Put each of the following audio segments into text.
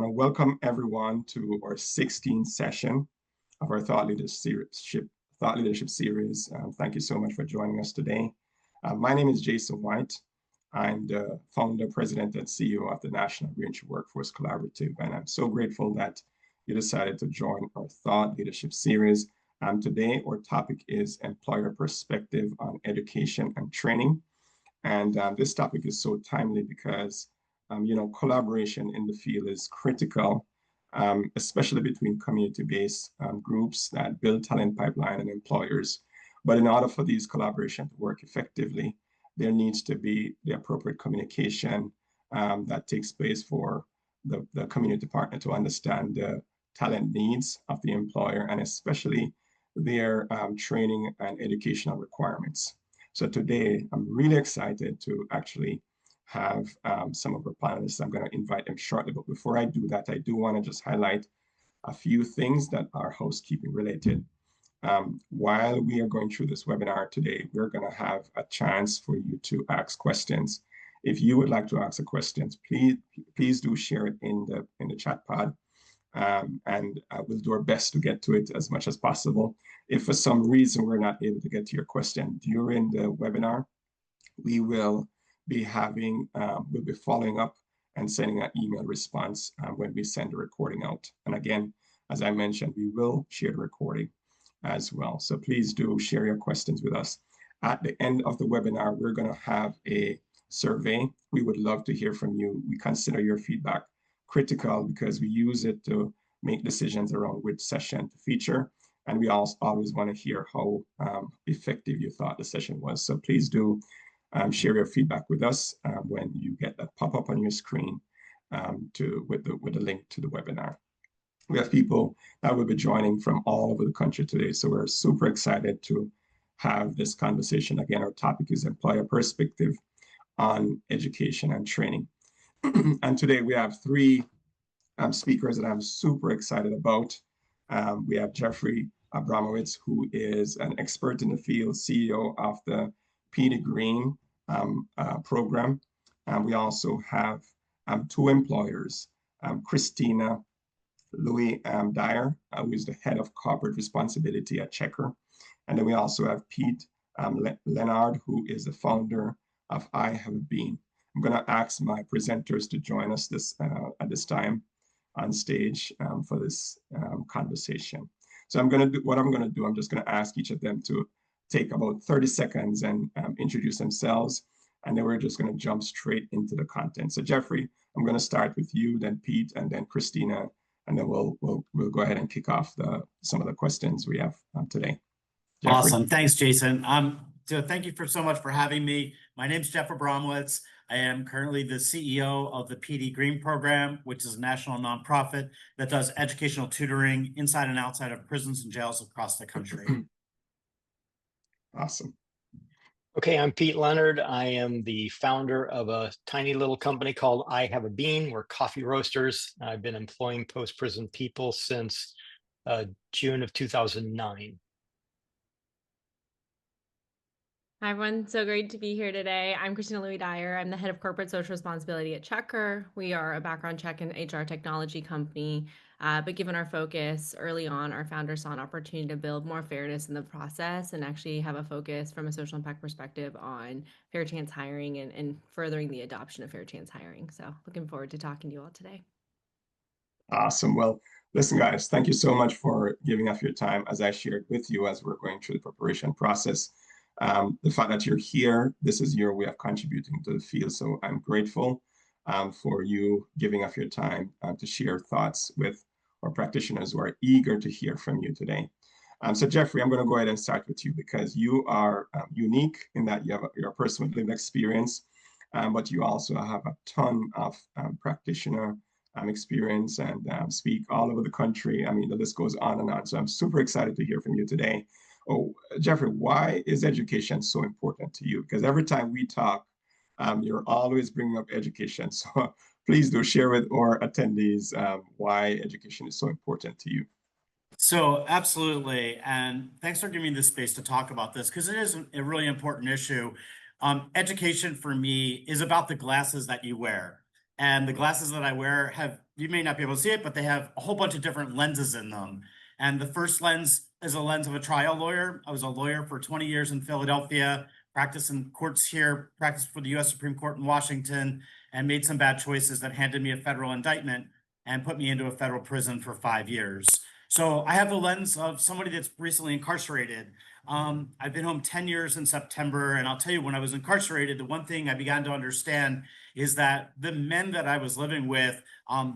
want to welcome everyone to our 16th session of our Thought Leadership Series. Thank you so much for joining us today. My name is Jason White. I'm the founder, president, and CEO of the National Greenfield Workforce Collaborative, and I'm so grateful that you decided to join our Thought Leadership Series. Today, our topic is employer perspective on education and training. And this topic is so timely because collaboration in the field is critical, especially between community-based groups that build talent pipeline and employers. But in order for these collaboration to work effectively, there needs to be the appropriate communication that takes place for the community partner to understand the talent needs of the employer and especially their training and educational requirements. So today, I'm really excited to actually have some of our panelists. I'm going to invite them shortly, but before I do that, I do want to just highlight a few things that are housekeeping related. While we are going through this webinar today, we're going to have a chance for you to ask questions. If you would like to ask a question, please do share it in the chat pod, and we'll do our best to get to it as much as possible. If for some reason we're not able to get to your question during the webinar, we will be we'll be following up and sending an email response when we send the recording out. And again, as I mentioned, we will share the recording as well. So please do share your questions with us. At the end of the webinar, we're going to have a survey. We would love to hear from you. We consider your feedback critical because we use it to make decisions around which session to feature. And we also always want to hear how effective you thought the session was. So please do share your feedback with us when you get that pop up on your screen with the link to the webinar. We have people that will be joining from all over the country today, so we're super excited to have this conversation. Again, our topic is employer perspective on education and training. And today we have three speakers that I'm super excited about. We have Jeffrey Abramowitz, who is an expert in the field, CEO of the Petey Greene Program. We also have two employers, Christina Louis Dyer, who is the head of corporate responsibility at Checkr. And then we also have Pete Leonard, who is the founder of I Have Been. I'm going to ask my presenters to join us at this time on stage for this conversation. So I'm just going to ask each of them to take about 30 seconds and introduce themselves, and then we're just going to jump straight into the content. So Jeffrey, I'm going to start with you, then Pete, and then Christina, and then we'll go ahead and kick off some of the questions we have today. Jeffrey. Awesome, thanks, Jason. So thank you so much for having me. My name is Jeff Abramowitz. I am currently the CEO of the Petey Greene Program, which is a national nonprofit that does educational tutoring inside and outside of prisons and jails across the country. Awesome. Okay, I'm Pete Leonard. I am the founder of a tiny little company called I Have a Bean. We're coffee roasters. I've been employing post-prison people since June of 2009. Hi, everyone. So great to be here today. I'm Christina Louis Dyer. I'm the head of corporate social responsibility at Checkr. We are a background check and HR technology company, but given our focus early on, our founders saw an opportunity to build more fairness in the process and actually have a focus from a social impact perspective on fair chance hiring and furthering the adoption of fair chance hiring. So looking forward to talking to you all today. Awesome. Well, listen, guys, thank you so much for giving up your time as I shared with you as we're going through the preparation process. The fact that you're here, this is your way of contributing to the field. So I'm grateful for you giving up your time to share thoughts with our practitioners who are eager to hear from you today. So Jeffrey, I'm going to go ahead and start with you because you are unique in that you have your personal lived experience, but you also have a ton of practitioner experience and speak all over the country. I mean, the list goes on and on. So I'm super excited to hear from you today. Oh, Jeffrey, why is education so important to you? Because every time we talk, you're always bringing up education. So please do share with our attendees why education is so important to you. So absolutely. And thanks for giving me this space to talk about this because it is a really important issue. Education for me is about the glasses that you wear. And the glasses that I wear have you may not be able to see it, but they have a whole bunch of different lenses in them. And the first lens is a lens of a trial lawyer. I was a lawyer for 20 years in Philadelphia, practiced in courts here, practiced for the US Supreme Court in Washington, and made some bad choices that handed me a federal indictment and put me into a federal prison for 5 years. So I have the lens of somebody that's recently incarcerated. I've been home 10 years in September, and I'll tell you, when I was incarcerated, the one thing I began to understand is that the men that I was living with,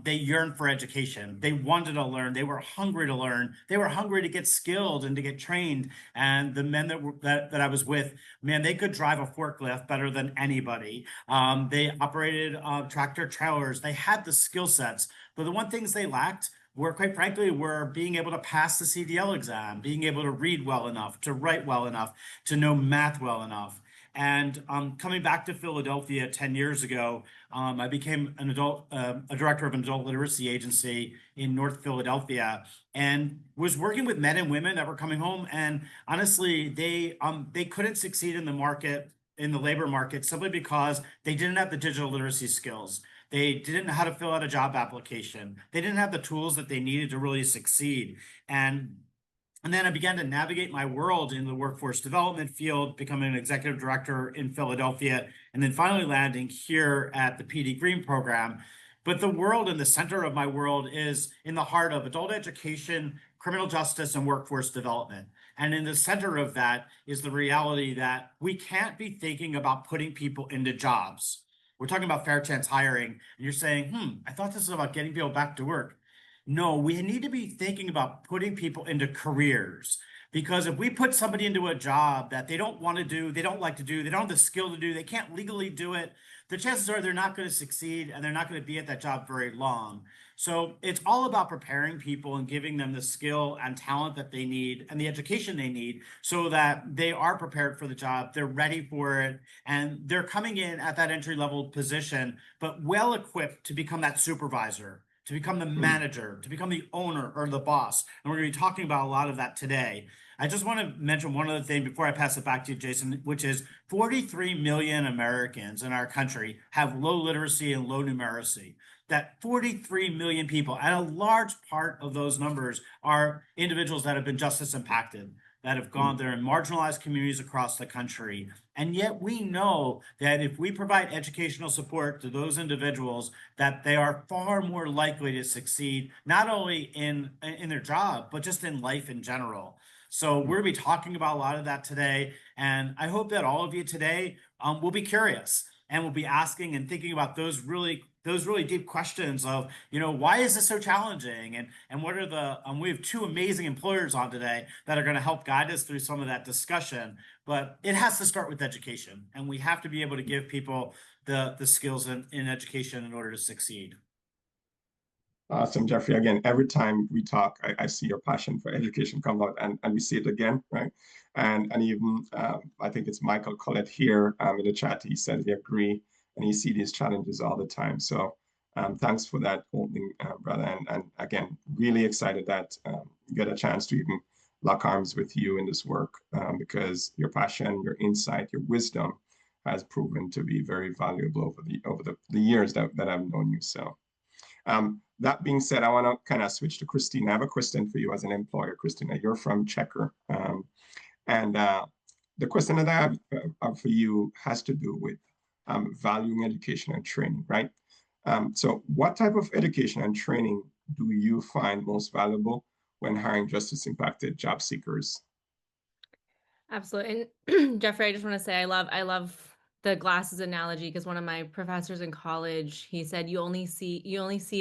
they yearned for education. They wanted to learn. They were hungry to learn. They were hungry to get skilled and to get trained. And the men that I was with, man, they could drive a forklift better than anybody. They operated tractor trailers. They had the skill sets, but the one things they lacked were, quite frankly, were being able to pass the CDL exam, being able to read well enough, to write well enough, to know math well enough. And coming back to Philadelphia 10 years ago, I became a director of an adult literacy agency in North Philadelphia, and was working with men and women that were coming home. And honestly, they couldn't succeed in the market, in the labor market, simply because they didn't have the digital literacy skills. They didn't know how to fill out a job application. They didn't have the tools that they needed to really succeed. And then I began to navigate my world in the workforce development field, becoming an executive director in Philadelphia, and then finally landing here at the Petey Greene Program. But the world in the center of my world is in the heart of adult education, criminal justice, and workforce development. And in the center of that is the reality that we can't be thinking about putting people into jobs. We're talking about fair chance hiring, and you're saying, I thought this was about getting people back to work. No, we need to be thinking about putting people into careers. Because if we put somebody into a job that they don't want to do, they don't like to do, they don't have the skill to do, they can't legally do it, the chances are they're not going to succeed and they're not going to be at that job very long. So it's all about preparing people and giving them the skill and talent that they need and the education they need so that they are prepared for the job, they're ready for it, and they're coming in at that entry level position, but well equipped to become that supervisor, to become the manager, to become the owner or the boss. And we're going to be talking about a lot of that today. I just want to mention one other thing before I pass it back to you, Jason, which is 43 million Americans in our country have low literacy and low numeracy. That 43 million people, and a large part of those numbers are individuals that have been justice impacted, that have gone there in marginalized communities across the country. And yet we know that if we provide educational support to those individuals, that they are far more likely to succeed, not only in their job, but just in life in general. So we're going to be talking about a lot of that today. And I hope that all of you today will be curious and will be asking and thinking about those really deep questions of, why is this so challenging? And what are the, we have two amazing employers on today that are going to help guide us through some of that discussion. But it has to start with education. And we have to be able to give people the skills in education in order to succeed. Awesome, Jeffrey. Again, every time we talk, I see your passion for education come out, and we see it again, right? And even I think it's Michael Collett here in the chat. He said he agree, and he see these challenges all the time. So thanks for that opening, brother. And again, really excited that you get a chance to even lock arms with you in this work because your passion, your insight, your wisdom has proven to be very valuable over the years that I've known you. So. That being said, I want to kind of switch to Christina. I have a question for you as an employer, Christina. You're from Checkr. And the question that I have for you has to do with valuing education and training, right? So what type of education and training do you find most valuable when hiring justice impacted job seekers? Absolutely. And Jeffrey, I just want to say I love the glasses analogy because one of my professors in college, he said you only see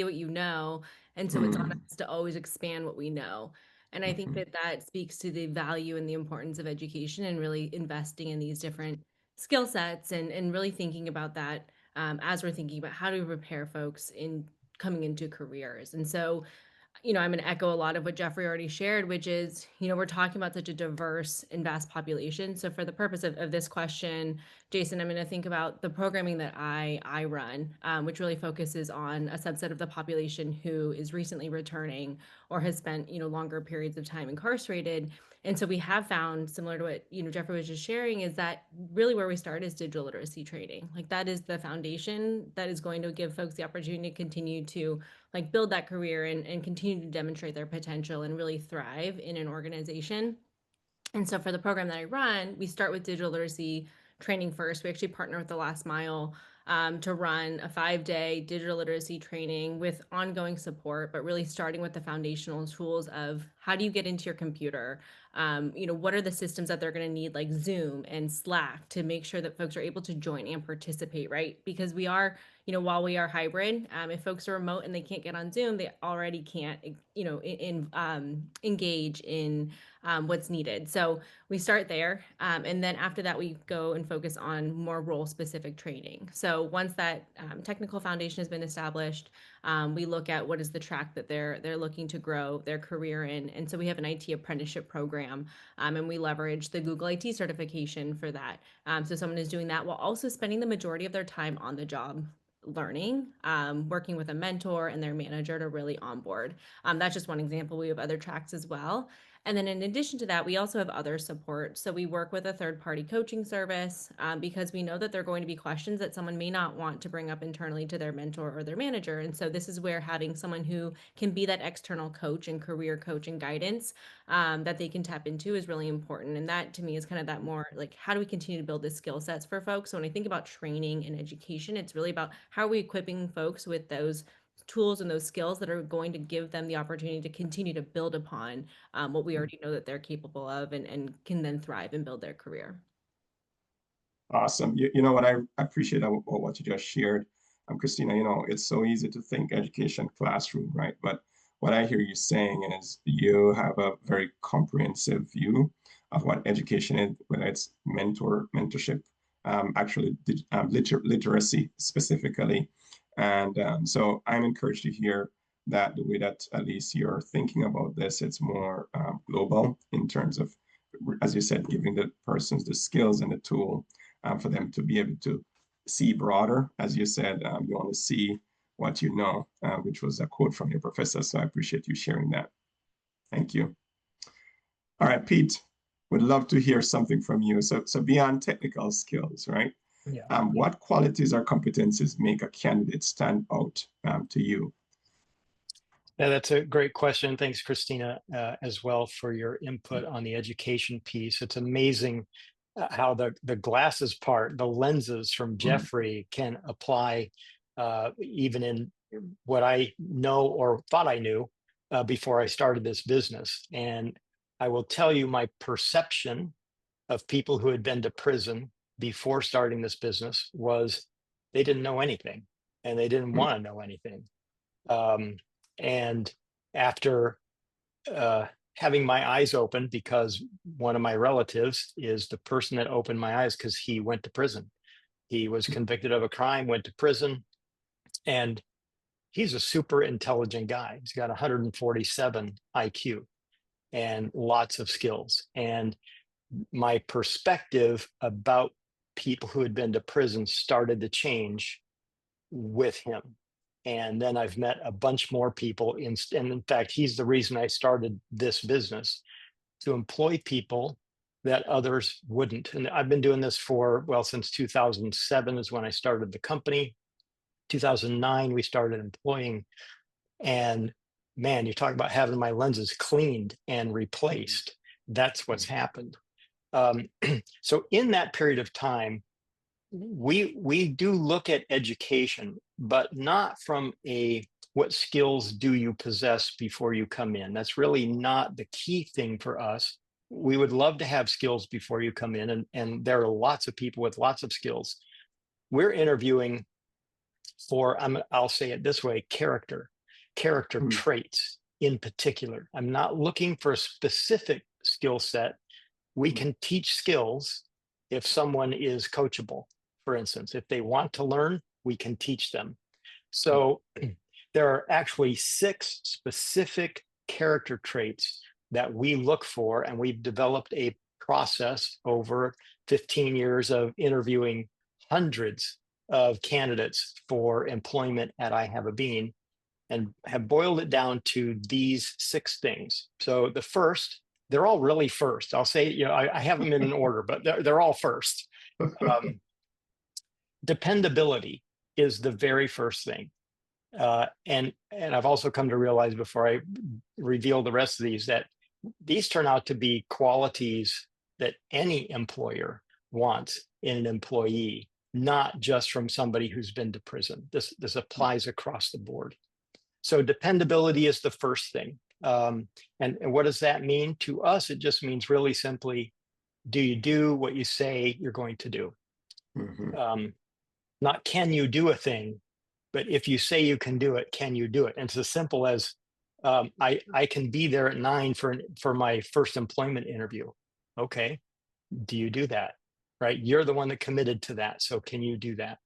what you know, and so it's on us to always expand what we know. And I think that speaks to the value and the importance of education and really investing in these different skill sets and really thinking about that as we're thinking about how do we prepare folks in coming into careers. And so I'm going to echo a lot of what Jeffrey already shared, which is, we're talking about such a diverse and vast population. So for the purpose of this question, Jason, I'm going to think about the programming that I run, which really focuses on a subset of the population who is recently returning or has spent, longer periods of time incarcerated. And so we have found, similar to what, Jeffrey was just sharing, is that really where we start is digital literacy training. Like that is the foundation that is going to give folks the opportunity to continue to like build that career and continue to demonstrate their potential and really thrive in an organization. And so for the program that I run, we start with digital literacy training first. We actually partner with the Last Mile to run a 5-day digital literacy training with ongoing support, but really starting with the foundational tools of how do you get into your computer? What are the systems that they're going to need, like Zoom and Slack, to make sure that folks are able to join and participate, right? Because we are, while we are hybrid, if folks are remote and they can't get on Zoom, they already can't, engage in what's needed. So we start there. And then after that, we go and focus on more role specific training. So once that technical foundation has been established, we look at what is the track that they're looking to grow their career in. And so we have an IT apprenticeship program, and we leverage the Google IT certification for that. So someone is doing that while also spending the majority of their time on the job learning, working with a mentor and their manager to really onboard. That's just one example. We have other tracks as well. And then in addition to that, we also have other support. So we work with a third-party coaching service because we know that there are going to be questions that someone may not want to bring up internally to their mentor or their manager. And so this is where having someone who can be that external coach and career coach and guidance that they can tap into is really important. And that to me is kind of that more like, how do we continue to build the skill sets for folks? So when I think about training and education, it's really about how are we equipping folks with those tools and those skills that are going to give them the opportunity to continue to build upon what we already know that they're capable of and can then thrive and build their career. Awesome. You know what, I appreciate what you just shared. Christina, it's so easy to think education classroom, right? But what I hear you saying is you have a very comprehensive view of what education is, whether it's mentorship, actually literacy specifically. And so I'm encouraged to hear that the way that at least you're thinking about this, it's more global in terms of, as you said, giving the persons the skills and the tool for them to be able to see broader. As you said, you want to see what you know, which was a quote from your professor. So I appreciate you sharing that. Thank you. All right, Pete, would love to hear something from you. So beyond technical skills, right? Yeah. What qualities or competencies make a candidate stand out to you? Yeah, that's a great question. Thanks, Christina, as well for your input on the education piece. It's amazing how the glasses part, the lenses from Jeffrey can apply even in what I know or thought I knew before I started this business. And I will tell you, my perception of people who had been to prison before starting this business was they didn't know anything and they didn't want to know anything. And after having my eyes open, because one of my relatives is the person that opened my eyes because he went to prison. He was convicted of a crime, went to prison, and he's a super intelligent guy. He's got 147 IQ and lots of skills. And my perspective about people who had been to prison started to change with him. And then I've met a bunch more people. And in fact, he's the reason I started this business, to employ people that others wouldn't. And I've been doing this since 2007 is when I started the company. 2009, we started employing. And man, you talk about having my lenses cleaned and replaced. That's what's happened. So in that period of time, we do look at education, but not from what skills do you possess before you come in. That's really not the key thing for us. We would love to have skills before you come in, and there are lots of people with lots of skills. We're interviewing for, I'll say it this way, character traits in particular. I'm not looking for a specific skill set. We can teach skills if someone is coachable. For instance, if they want to learn, we can teach them. So there are actually 6 specific character traits that we look for, and we've developed a process over 15 years of interviewing hundreds of candidates for employment at I Have a Bean, and have boiled it down to these 6 things. So the first they're all really first. I'll say, I have them in an order, but they're all first. Dependability is the very first thing. And I've also come to realize before I reveal the rest of these that these turn out to be qualities that any employer wants in an employee, not just from somebody who's been to prison. This applies across the board. So dependability is the first thing. And what does that mean? To us, it just means really simply, do you do what you say you're going to do? Not can you do a thing, but if you say you can do it, can you do it? And it's as simple as I can be there at 9 for my first employment interview. Okay, do you do that? Right? You're the one that committed to that. So can you do that?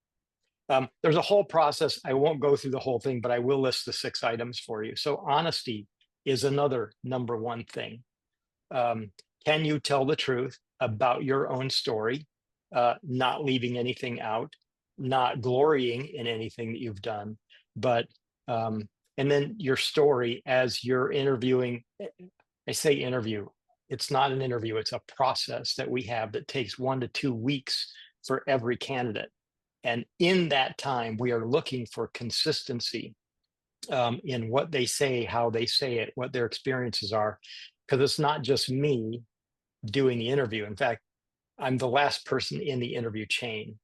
There's a whole process. I won't go through the whole thing, but I will list the 6 items for you. So honesty is another number one thing. Can you tell the truth about your own story, not leaving anything out, not glorying in anything that you've done, but and then your story as you're interviewing. I say interview, it's not an interview, it's a process that we have that takes 1 to 2 weeks for every candidate. And in that time, we are looking for consistency in what they say, how they say it, what their experiences are, because it's not just me doing the interview. In fact, I'm the last person in the interview chain.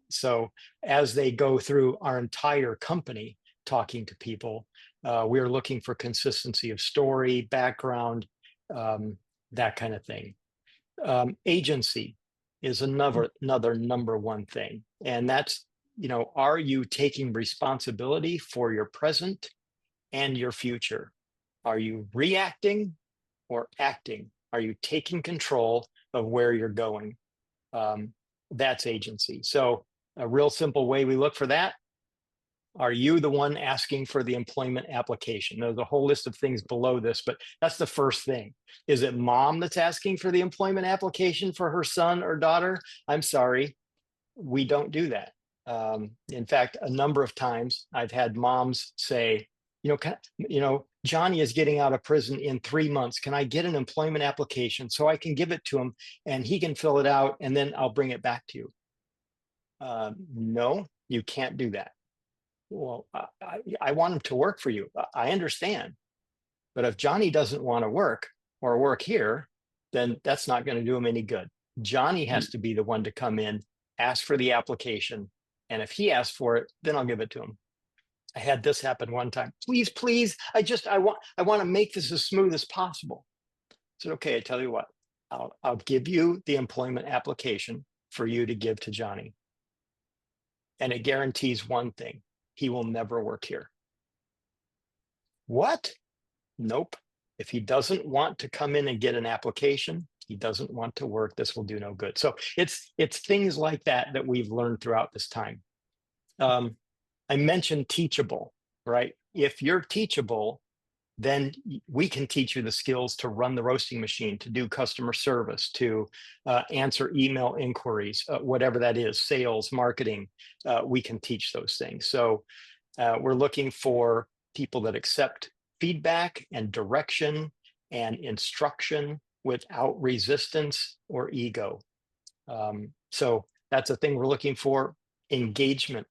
So as they go through our entire company talking to people, we're looking for consistency of story, background, that kind of thing. Agency is another number one thing. And that's, are you taking responsibility for your present and your future? Are you reacting or acting? Are you taking control of where you're going? That's agency. So a real simple way we look for that. Are you the one asking for the employment application? There's a whole list of things below this, but that's the first thing. Is it mom that's asking for the employment application for her son or daughter? I'm sorry, we don't do that. In fact, a number of times I've had moms say, Johnny is getting out of prison in 3 months. Can I get an employment application so I can give it to him and he can fill it out and then I'll bring it back to you? No, you can't do that. Well, I want him to work for you. I understand. But if Johnny doesn't want to work or work here, then that's not going to do him any good. Johnny has to be the one to come in, ask for the application. And if he asks for it, then I'll give it to him. I had this happen one time. Please, I want to make this as smooth as possible. I said, okay, I tell you what, I'll give you the employment application for you to give to Johnny. And it guarantees one thing. He will never work here. What? Nope. If he doesn't want to come in and get an application, he doesn't want to work, this will do no good. So it's things like that we've learned throughout this time. I mentioned teachable, right? If you're teachable, then we can teach you the skills to run the roasting machine, to do customer service, to answer email inquiries, whatever that is, sales, marketing, we can teach those things. So we're looking for people that accept feedback and direction and instruction without resistance or ego. So that's a thing we're looking for. Engagement.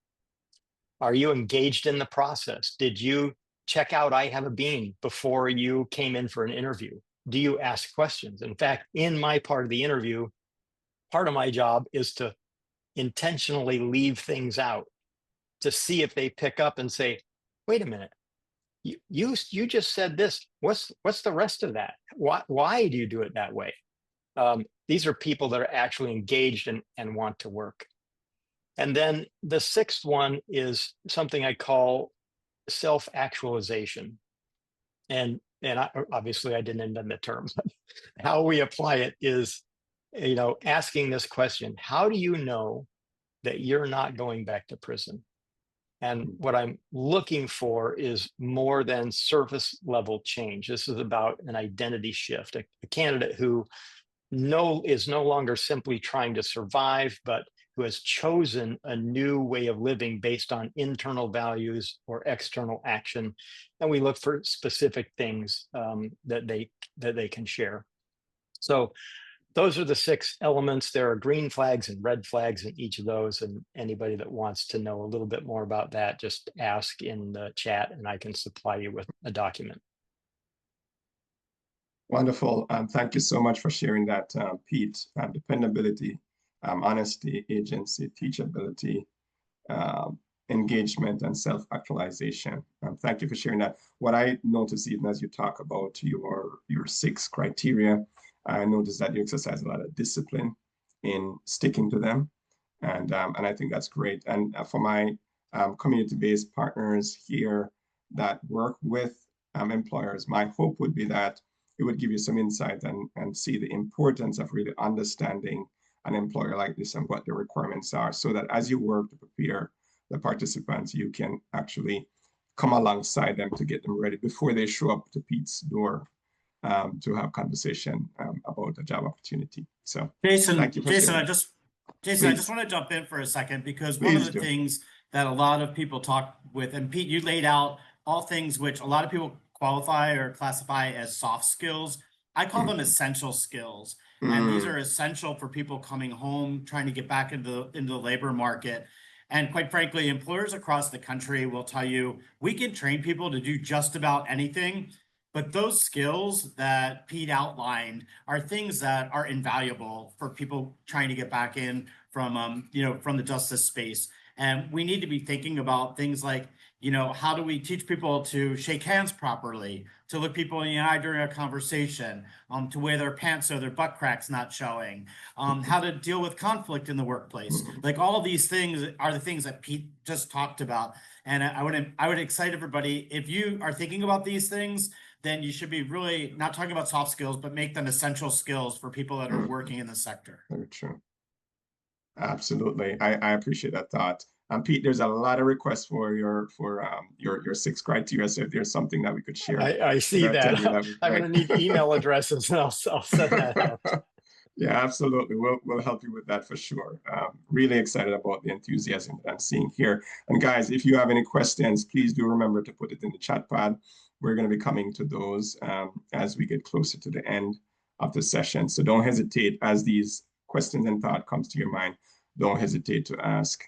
Are you engaged in the process? Did you check out I Have a Bean before you came in for an interview? Do you ask questions? In fact, in my part of the interview, part of my job is to intentionally leave things out to see if they pick up and say, wait a minute, you just said this. What's the rest of that? Why do you do it that way? These are people that are actually engaged and want to work. And then the 6th one is something I call self-actualization. And obviously I didn't invent the term, but how we apply it is, asking this question: how do you know that you're not going back to prison? And what I'm looking for is more than surface level change. This is about an identity shift, a candidate who is no longer simply trying to survive, but who has chosen a new way of living based on internal values or external action, and we look for specific things that they can share. So those are the 6 elements. There are green flags and red flags in each of those, and anybody that wants to know a little bit more about that, just ask in the chat and I can supply you with a document. Wonderful. Thank you so much for sharing that, Pete. Dependability, honesty, agency, teachability, engagement, and self-actualization. Thank you for sharing that. What I notice, even as you talk about your 6 criteria, I notice that you exercise a lot of discipline in sticking to them, and I think that's great. And for my community-based partners here that work with employers, my hope would be that it would give you some insight and see the importance of really understanding an employer like this and what the requirements are, so that as you work to prepare the participants, you can actually come alongside them to get them ready before they show up to Pete's door to have conversation about a job opportunity. So Jason, thank you for Jason, sharing. I just want to jump in for a second, because one Please of the do. things that a lot of people talk with, and Pete, you laid out all things which a lot of people qualify or classify as soft skills. I call them essential skills. And these are essential for people coming home, trying to get back into the labor market. And quite frankly, employers across the country will tell you, we can train people to do just about anything. But those skills that Pete outlined are things that are invaluable for people trying to get back in from, from the justice space. And we need to be thinking about things like, how do we teach people to shake hands properly, to look people in the eye during a conversation, to wear their pants so their butt crack's not showing, how to deal with conflict in the workplace. Like, all of these things are the things that Pete just talked about. And I would excite everybody, if you are thinking about these things, then you should be really not talking about soft skills, but make them essential skills for people that are working in the sector. Very true. Absolutely. I appreciate that thought. Pete, there's a lot of requests for your 6 criteria. So if there's something that we could share, I see that. I'm going to need email addresses, and I'll send that out. Yeah, absolutely. We'll help you with that for sure. Really excited about the enthusiasm that I'm seeing here. And guys, if you have any questions, please do remember to put it in the chat pad. We're going to be coming to those as we get closer to the end of the session. So don't hesitate, as these questions and thought comes to your mind, don't hesitate to ask.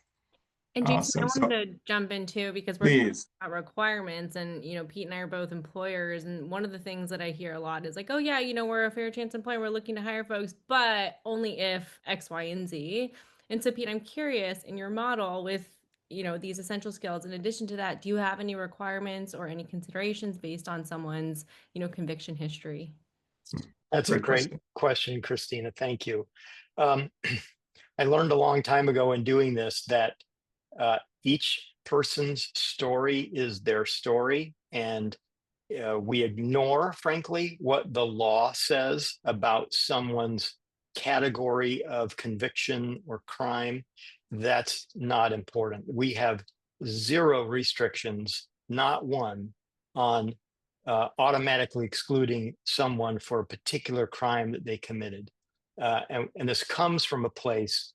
And Jason, Awesome. I wanted to jump in too, because we're talking about requirements, and Pete and I are both employers, and one of the things that I hear a lot is like, oh yeah, we're a fair chance employer, we're looking to hire folks, but only if X, Y, and Z. And so Pete, I'm curious, in your model with these essential skills, in addition to that, do you have any requirements or any considerations based on someone's conviction history? That's a great question, Christina. Thank you. I learned a long time ago in doing this that each person's story is their story, and we ignore, frankly, what the law says about someone's category of conviction or crime. That's not important. We have 0 restrictions, not one, on automatically excluding someone for a particular crime that they committed. And this comes from a place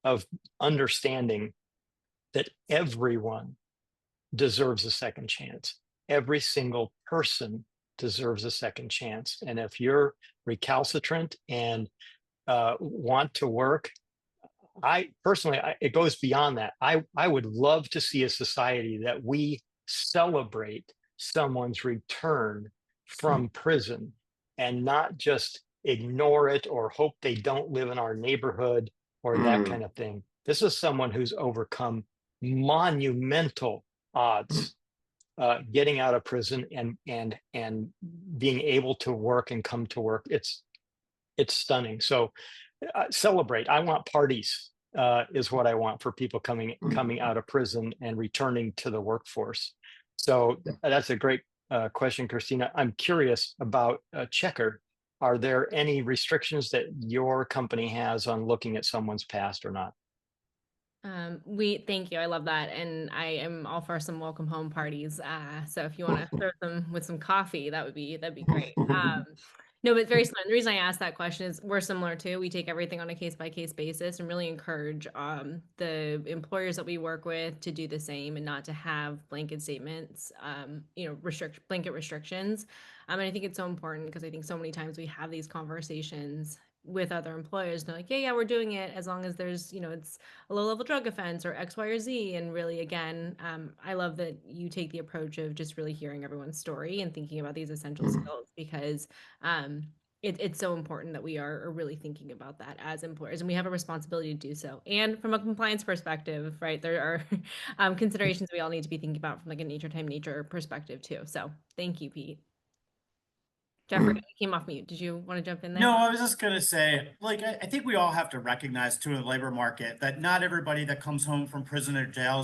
of understanding that everyone deserves a second chance. Every single person deserves a second chance. And if you're recalcitrant and want to work, it goes beyond that. I would love to see a society that we celebrate someone's return from prison and not just ignore it or hope they don't live in our neighborhood or that kind of thing. This is someone who's overcome monumental odds getting out of prison and being able to work and come to work. It's stunning. So celebrate. I want parties is what I want for people coming out of prison and returning to the workforce. So that's a great question, Christina. I'm curious about Checkr. Are there any restrictions that your company has on looking at someone's past or not? Thank you. I love that. And I am all for some welcome home parties. So if you want to throw them with some coffee, that'd be great. No, but very similar. The reason I asked that question is we're similar too. We take everything on a case by case basis and really encourage the employers that we work with to do the same and not to have blanket statements, blanket restrictions. And I think it's so important because I think so many times we have these conversations with other employers. They're like, yeah, we're doing it as long as there's, it's a low level drug offense or X, Y, or Z. And really, again, I love that you take the approach of just really hearing everyone's story and thinking about these essential Mhm. skills because um, it's so important that we are really thinking about that as employers, and we have a responsibility to do so. And from a compliance perspective, right, there are considerations we all need to be thinking about from like a nature perspective too. So thank you, Pete. Jeffrey, Mhm. you came off mute. Did you want to jump in there? No, I was just gonna say, like, I think we all have to recognize too in the labor market that not everybody that comes home from prison or jail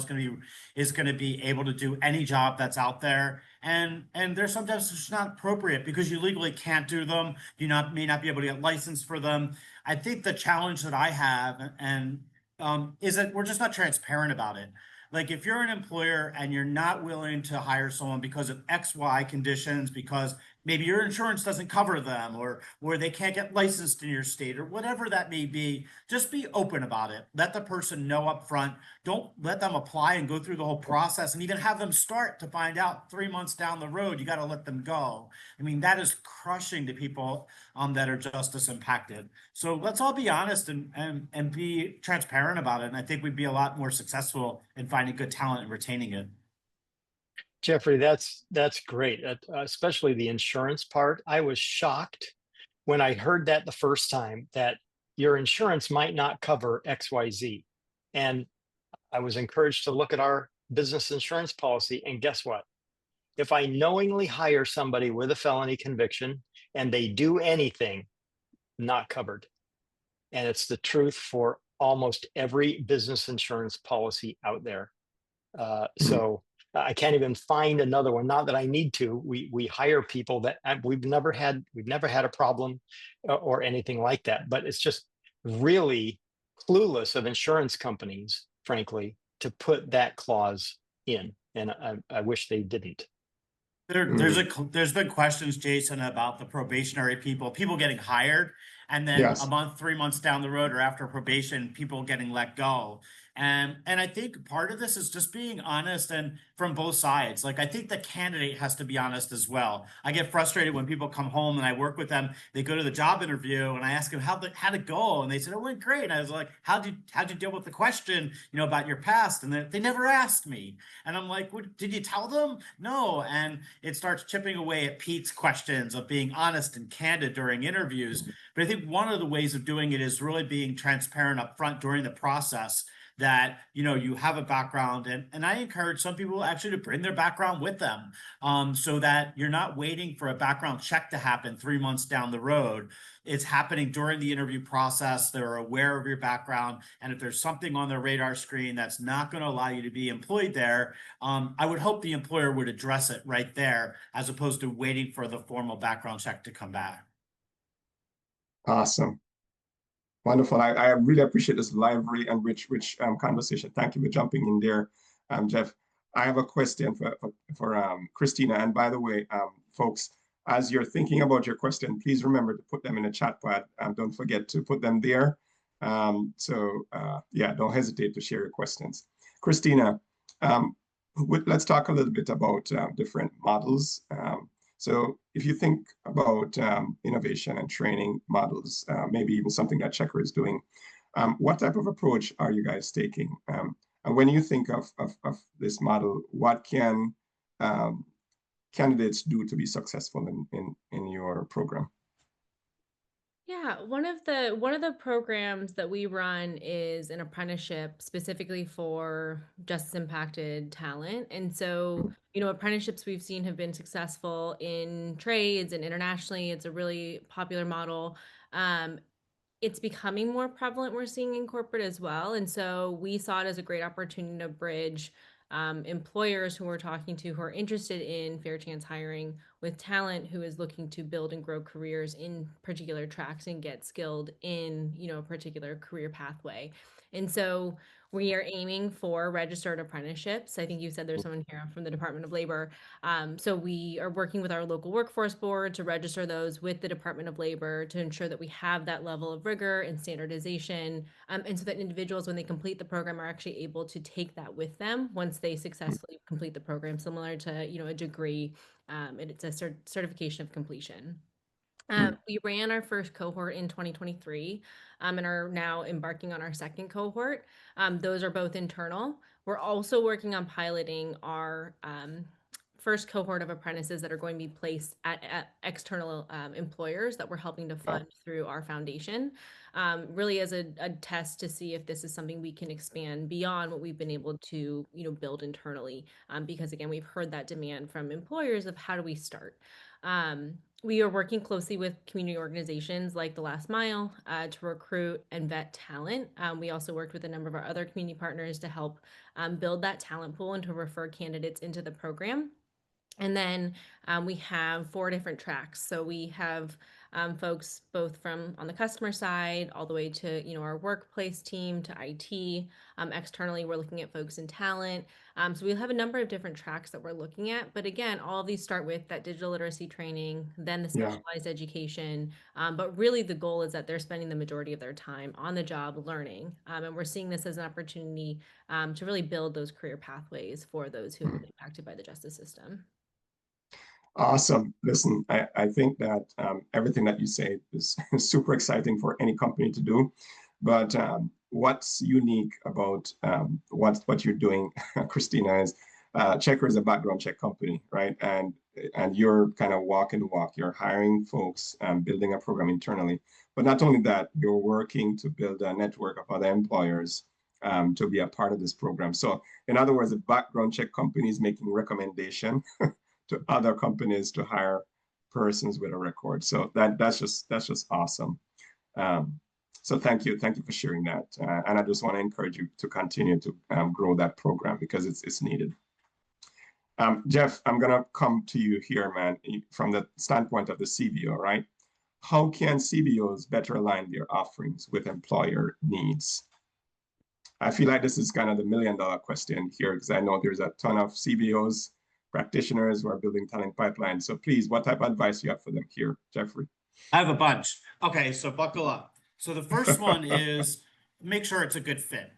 is gonna be able to do any job that's out there. And there's sometimes it's not appropriate because you legally can't do them. You may not be able to get licensed for them. I think the challenge that I have and is that we're just not transparent about it. Like if you're an employer and you're not willing to hire someone because of XY conditions, because maybe your insurance doesn't cover them or they can't get licensed in your state or whatever that may be, just be open about it. Let the person know up front. Don't let them apply and go through the whole process and even have them start to find out 3 months down the road you got to let them go. I mean, that is crushing to people that are justice impacted. So let's all be honest and be transparent about it, and I think we'd be a lot more successful in finding good talent and retaining it. Jeffrey, that's great, especially the insurance part. I was shocked when I heard that the first time that your insurance might not cover XYZ. And I was encouraged to look at our business insurance policy. And guess what? If I knowingly hire somebody with a felony conviction and they do anything, not covered. And it's the truth for almost every business insurance policy out there. Mhm. So I can't even find another one. Not that I need to. We hire people that we've never had a problem or anything like that. But it's just really clueless of insurance companies, frankly, to put that clause in. And I wish they didn't. Mhm. There's been questions, Jason, about the probationary people getting hired, and then a Yes. month, 3 months down the road, or after probation, people getting let go. And I think part of this is just being honest and from both sides. Like I think the candidate has to be honest as well. I get frustrated when people come home and I work with them. They go to the job interview and I ask them how'd it go, and they said it went great. And I was like, how'd you deal with the question, about your past? And they never asked me. And I'm like, did you tell them? No. And it starts chipping away at Pete's questions of being honest and candid during interviews. But I think one of the ways of doing it is really being transparent up front during the process that you have a background, and I encourage some people actually to bring their background with them, so that you're not waiting for a background check to happen 3 months down the road. It's happening during the interview process. They're aware of your background, and if there's something on their radar screen that's not going to allow you to be employed there, I would hope the employer would address it right there as opposed to waiting for the formal background check to come back. Awesome. Wonderful. I really appreciate this lively and rich conversation. Thank you for jumping in there, Jeff. I have a question for Christina. And by the way, folks, as you're thinking about your question, please remember to put them in the chat pod. Don't forget to put them there. Yeah, don't hesitate to share your questions. Christina, let's talk a little bit about different models. So if you think about innovation and training models, maybe even something that Checkr is doing, what type of approach are you guys taking? And when you think of this model, what can candidates do to be successful in your program? Yeah, one of the programs that we run is an apprenticeship specifically for justice impacted talent. And so, apprenticeships we've seen have been successful in trades and internationally. It's a really popular model. Um, it's becoming more prevalent, we're seeing in corporate as well. And so we saw it as a great opportunity to bridge employers who we're talking to who are interested in fair chance hiring with talent who is looking to build and grow careers in particular tracks and get skilled in, a particular career pathway. And so We are aiming for registered apprenticeships. I think you said there's someone here from the Department of Labor. So we are working with our local workforce board to register those with the Department of Labor to ensure that we have that level of rigor and standardization, and so that individuals, when they complete the program, are actually able to take that with them once they successfully complete the program, similar to, you know, a degree, and it's a certification of completion. We ran our first cohort in 2023, and are now embarking on our second cohort. Those are both internal. We're also working on piloting our first cohort of apprentices that are going to be placed at external employers that we're helping to fund through our foundation, really as a test to see if this is something we can expand beyond what we've been able to, you know, build internally. Because again, we've heard that demand from employers of how do we start. We are working closely with community organizations like The Last Mile to recruit and vet talent. We also worked with a number of our other community partners to help build that talent pool and to refer candidates into the program. And then we have 4 different tracks. So we have folks both from on the customer side all the way to, you know, our workplace team to IT. Externally, we're looking at folks in talent. So we'll have a number of different tracks that we're looking at. But again, all of these start with that digital literacy training, then the Yeah. specialized education. But really the goal is that they're spending the majority of their time on the job learning. And we're seeing this as an opportunity to really build those career pathways for those who have been impacted by the justice system. Awesome. Listen, I think that everything that you say is super exciting for any company to do. But what's unique about what you're doing, Christina, is Checkr is a background check company, right? And you're kind of walking the walk. You're hiring folks, building a program internally. But not only that, you're working to build a network of other employers to be a part of this program. So in other words, the background check company is making recommendation to other companies to hire persons with a record. So that's just awesome. So thank you for sharing that. And I just want to encourage you to continue to grow that program because it's needed. Jeff, I'm gonna come to you here, man, from the standpoint of the CBO, right? How can CBOs better align their offerings with employer needs? I feel like this is kind of the $1 million question here because I know there's a ton of CBOs practitioners who are building talent pipelines. So please, what type of advice you have for them here, Jeffrey? I have a bunch. Okay, so buckle up. So the first one is make sure it's a good fit.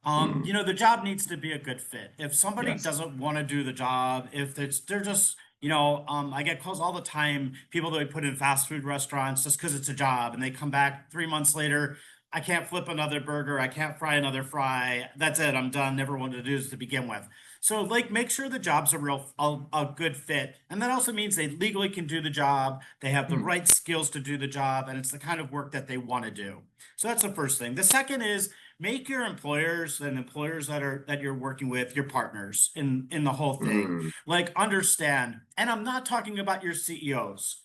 You know, the job needs to be a good fit. If somebody Yes. doesn't want to do the job, if they're just, you know, I get calls all the time, people that we put in fast food restaurants just because it's a job, and they come back 3 months later, I can't flip another burger, I can't fry another fry. That's it, I'm done. Never wanted to do this to begin with. So, like, make sure the job's a good fit, and that also means they legally can do the job. They have the right skills to do the job, and it's the kind of work that they want to do. So that's the first thing. The second is make your employers and employers that you're working with your partners in the whole thing. Like, understand, and I'm not talking about your CEOs.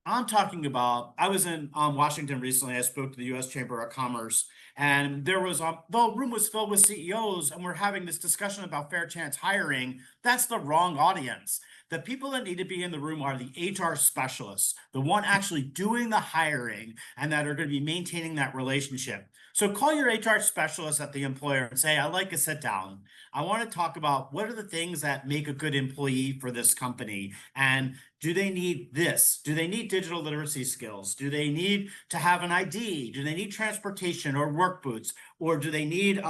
I'm talking about, I was in Washington recently. I spoke to the U.S. Chamber of Commerce, and there was the room was filled with CEOs, and we're having this discussion about fair chance hiring. That's the wrong audience. The people that need to be in the room are the HR specialists, the one actually doing the hiring, and that are going to be maintaining that relationship. So call your HR specialist at the employer and say, I'd like to sit down. I want to talk about what are the things that make a good employee for this company, and do they need this? Do they need digital literacy skills? Do they need to have an ID? Do they need transportation or work boots? Or do they need,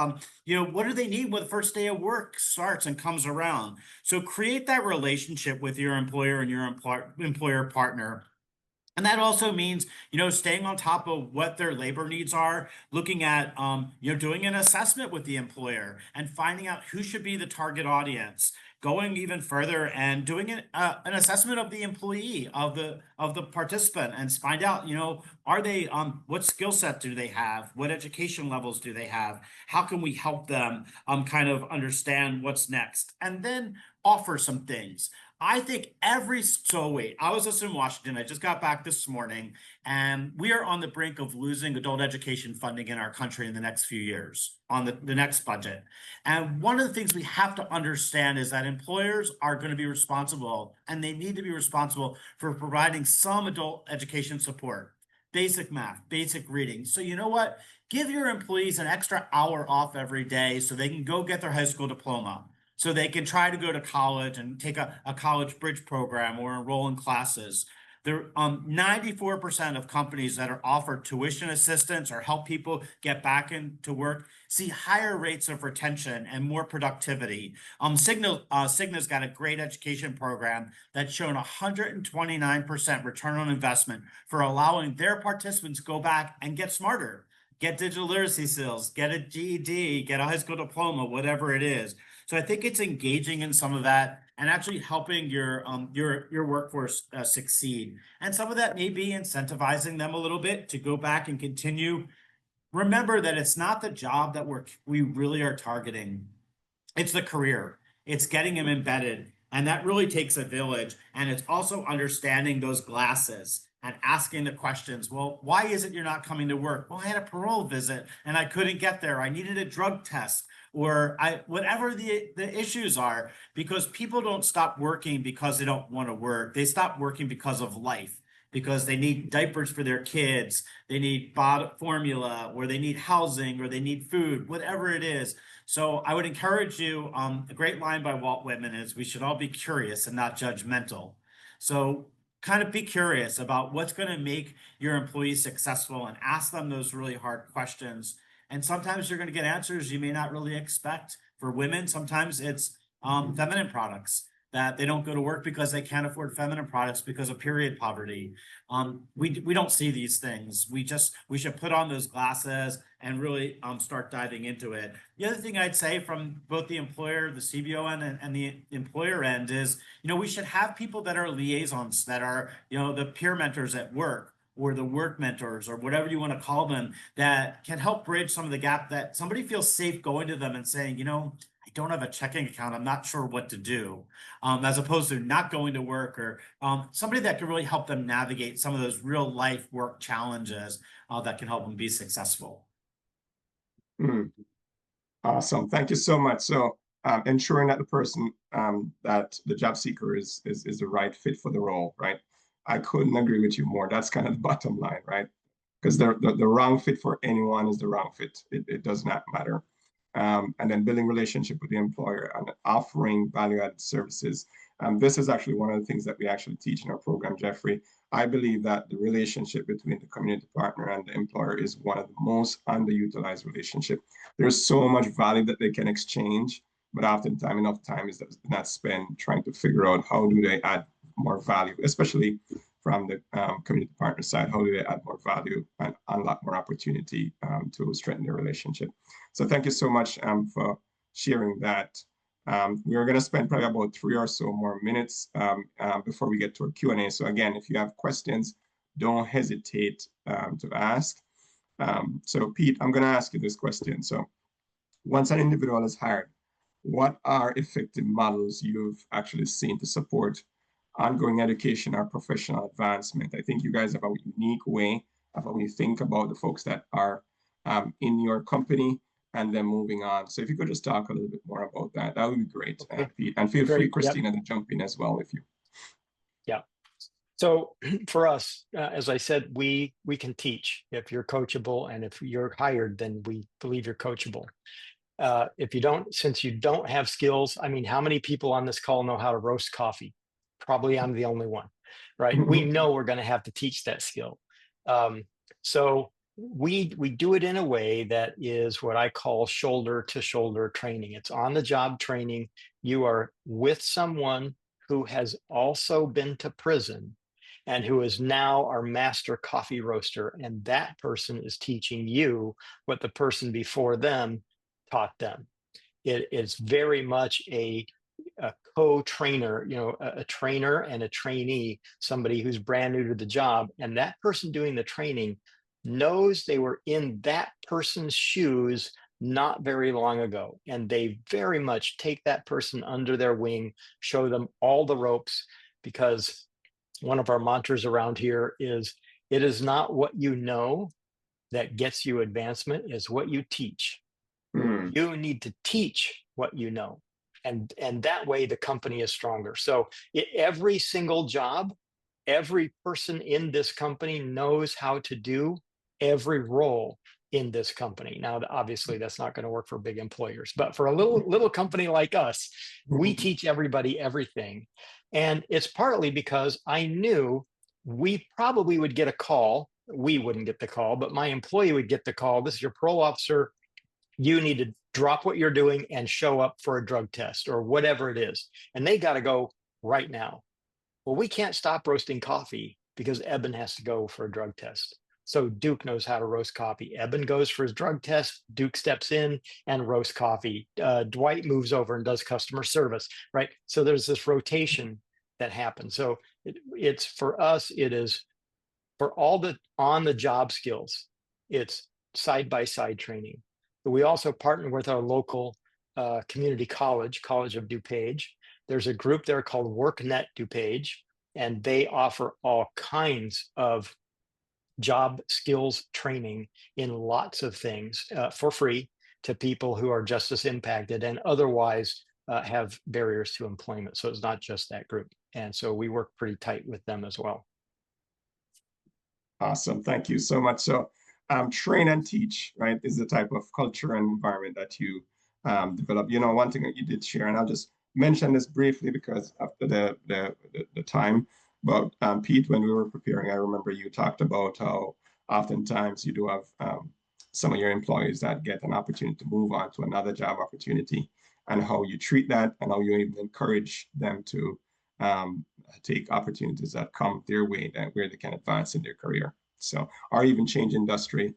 you know, what do they need when the first day of work starts and comes around? So create that relationship with your employer and your employer partner. And that also means, you know, staying on top of what their labor needs are, looking at, you know, doing an assessment with the employer and finding out who should be the target audience, going even further and doing an assessment of the employee, of the participant, and find out, you know, are they, what skill set do they have? What education levels do they have? How can we help them kind of understand what's next? And then offer some things. I think I was just in Washington. I just got back this morning, and we are on the brink of losing adult education funding in our country in the next few years on the next budget. And one of the things we have to understand is that employers are going to be responsible, and they need to be responsible for providing some adult education support, basic math, basic reading. So you know what? give your employees an extra hour off every day so they can go get their high school diploma, so they can try to go to college and take a college bridge program or enroll in classes. There, 94% of companies that are offered tuition assistance or help people get back into work see higher rates of retention and more productivity. Cigna's got a great education program that's shown 129% return on investment for allowing their participants to go back and get smarter, get digital literacy skills, get a GED, get a high school diploma, whatever it is. So I think it's engaging in some of that and actually helping your workforce succeed. And some of that may be incentivizing them a little bit to go back and continue. Remember that it's not the job that we really are targeting. It's the career. It's getting them embedded. And that really takes a village. And it's also understanding those glasses and asking the questions. Well, why is it you're not coming to work? Well, I had a parole visit and I couldn't get there. I needed a drug test, or whatever the issues are, because people don't stop working because they don't want to work. They stop working because of life, because they need diapers for their kids, they need formula, or they need housing, or they need food, whatever it is. So I would encourage you, a great line by Walt Whitman is, we should all be curious and not judgmental. So kind of be curious about what's going to make your employees successful and ask them those really hard questions. And sometimes you're going to get answers you may not really expect. For women, sometimes it's feminine products, that they don't go to work because they can't afford feminine products because of period poverty. We don't see these things. We should put on those glasses and really start diving into it. The other thing I'd say from both the employer, the CBO end, and the employer end is, we should have people that are liaisons, that are, the peer mentors at work, or the work mentors, or whatever you want to call them, that can help bridge some of the gap, that somebody feels safe going to them and saying, I don't have a checking account, I'm not sure what to do, as opposed to not going to work, or somebody that can really help them navigate some of those real life work challenges that can help them be successful. Awesome. Thank you so much. So ensuring that the person, that the job seeker is the right fit for the role, right? I couldn't agree with you more. That's kind of the bottom line, right? Because the wrong fit for anyone is the wrong fit. It does not matter. And then building relationship with the employer and offering value-added services. This is actually one of the things that we actually teach in our program, Jeffrey. I believe that the relationship between the community partner and the employer is one of the most underutilized relationships. There's so much value that they can exchange, but oftentimes enough time is not spent trying to figure out how do they add more value, especially from the community partner side. How do they add more value and unlock more opportunity to strengthen the relationship? So thank you so much for sharing that. We're going to spend probably about 3 or so more minutes before we get to our Q&A. So again, if you have questions, don't hesitate to ask. So Pete, I'm going to ask you this question. So once an individual is hired, what are effective models you've actually seen to support ongoing education or professional advancement? I think you guys have a unique way of how you think about the folks that are in your company and then moving on. So if you could just talk a little bit more about that, that would be great, Okay. Pete. And feel free, Christina, Yep. to jump in as well if you. Yeah. So for us, as I said, we can teach if you're coachable, and if you're hired, then we believe you're coachable. If you don't, since you don't have skills, I mean, how many people on this call know how to roast coffee? Probably I'm the only one, right? We know we're going to have to teach that skill. So we do it in a way that is what I call shoulder to shoulder training. It's on the job training. You are with someone who has also been to prison and who is now our master coffee roaster. And that person is teaching you what the person before them taught them. It is very much a co-trainer, a trainer and a trainee, somebody who's brand new to the job. And that person doing the training knows they were in that person's shoes not very long ago. And they very much take that person under their wing, show them all the ropes, because one of our mantras around here is, it is not what you know that gets you advancement, is what you teach. You need to teach what you know. And that way the company is stronger. So every single job, every person in this company knows how to do every role in this company. Now, obviously, that's not going to work for big employers, but for a little company like us, we teach everybody everything. And it's partly because I knew we probably would get a call. We wouldn't get the call, but my employee would get the call. This is your parole officer. You need to drop what you're doing and show up for a drug test or whatever it is. And they got to go right now. Well, we can't stop roasting coffee because Eben has to go for a drug test. So Duke knows how to roast coffee. Eben goes for his drug test. Duke steps in and roasts coffee. Dwight moves over and does customer service, right? So there's this rotation that happens. So it's for us, it is for all the on the job skills, it's side by side training. But we also partner with our local community college, College of DuPage. There's a group there called WorkNet DuPage, and they offer all kinds of job skills training in lots of things for free to people who are just as impacted and otherwise have barriers to employment. So it's not just that group. And so we work pretty tight with them as well. Awesome. Thank you so much. So train and teach, right, is the type of culture and environment that you develop. You know, one thing that you did share, and I'll just mention this briefly because after the time, but Pete, when we were preparing, I remember you talked about how oftentimes you do have some of your employees that get an opportunity to move on to another job opportunity, and how you treat that, and how you even encourage them to take opportunities that come their way, that where they can advance in their career. So, or even change industry